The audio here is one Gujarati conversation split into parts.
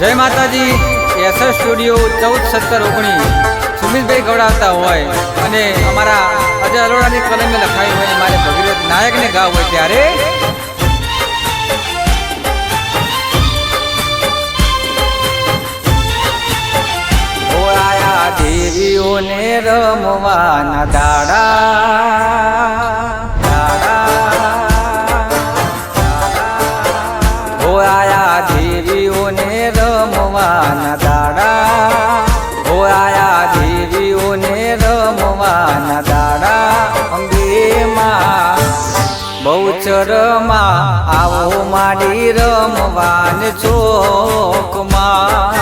જય માતાજી। એસર સ્ટુડિયો 14-17-19 સુમિતભાઈ ગવડાવતા હોય અને અમારા અજય અરોડાની કલમે લખાયું હોય મારે ભગીરથ નાયકને ગાવ હોય ત્યારે આયા દેવીઓને રમવાના દાડા આયા દેવીઓને રમવાના દાડા હો આયા દેવીઓને રમવાના દાડા અંબેમાં બહુચરમાં આવો માડી રમવાન ચોકમાં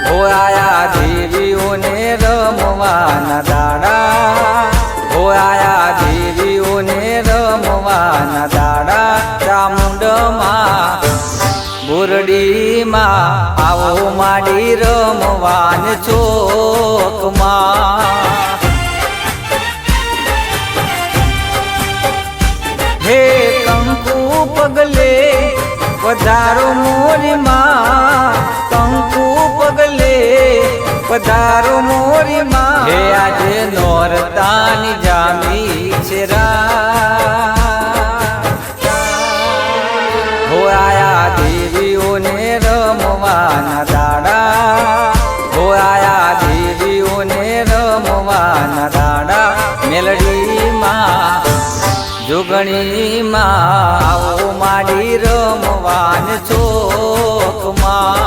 હો આયા દેવીઓને રમવાના દાડા હો આયા દેવીઓને રમવાના દાડા ચામુંડમાં બોરડીમાં આવો માડી રમવાન ચોકમાં હે કંકુ પગલે પધારો મોરીમાં કંકુ પગલે પધારો મોરીમાં હે આજે નોરતાની જામી છે હો આયા દેવીઓને રમવાના દાડા હો આયા દેવીઓને રમવાના દાડા મેલડીમાં જોગણીમાં આવો માડી રમવાન ચોકમાં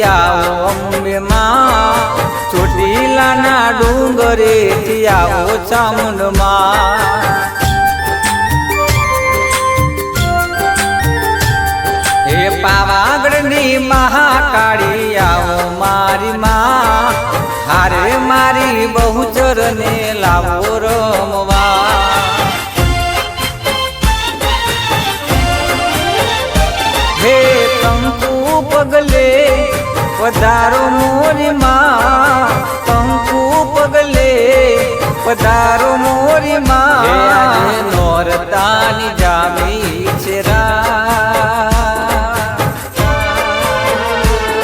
આવો અંબેમાં ચોટીલાના ડુંગરેથી આવો ચામુંડમાં હે પાવાગઢની મહાકાળી આવો મારી માં હારે મારી બહુચરને લાવો રમવા હે કંકુ પગલે પધારો મોરીમાં કંકુ પગલે પધારો મોરીમાં આજે નોરતાની જામી છે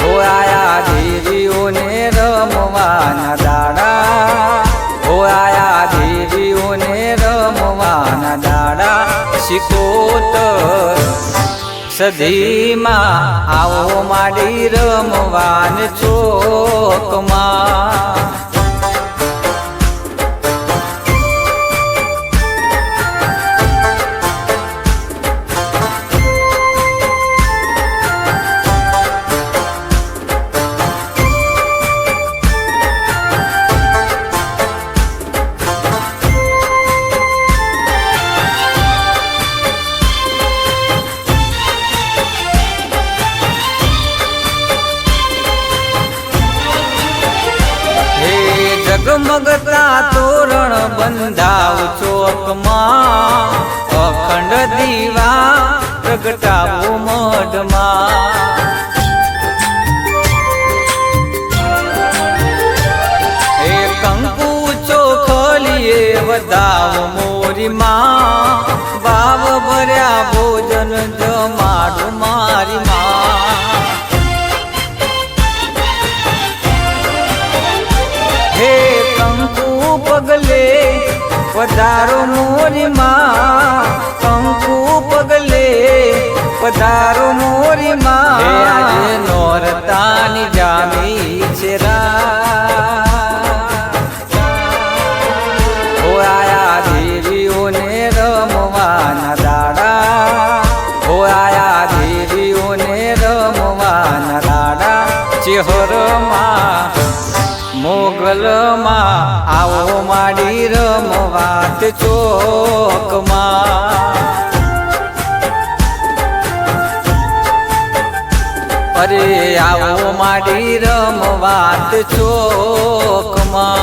હો આયા દેવીઓને રમવાના દાડા હો આયા દેવીઓને રમવાના દાડા શિકોતર સધીમાં આવો માડી રમવાન ચોકમાં જગમગતા તોરણ બંધાવ ચોકમાં અખંડ દીવા પ્રગટાવો મઢમાં હે કંકુ ચોખલીએ વધાવ મોરીમાં ભાવ ભર્યા ભોજન જમાડું મારી માં હે કંકુ પગલે પધારો મોરીમાં કંકુ પગલે પધારો મોરીમાં હે આજે નોરતાની જામી છે હો આયા દેવીઓને રમવાના દાડા હો આયા દેવીઓને રમવાના દાડા ચેહરમાં મોગલમાં આવો માડી રમવાત ચોકમાં અરે આવો માડી રમવાત ચોકમાં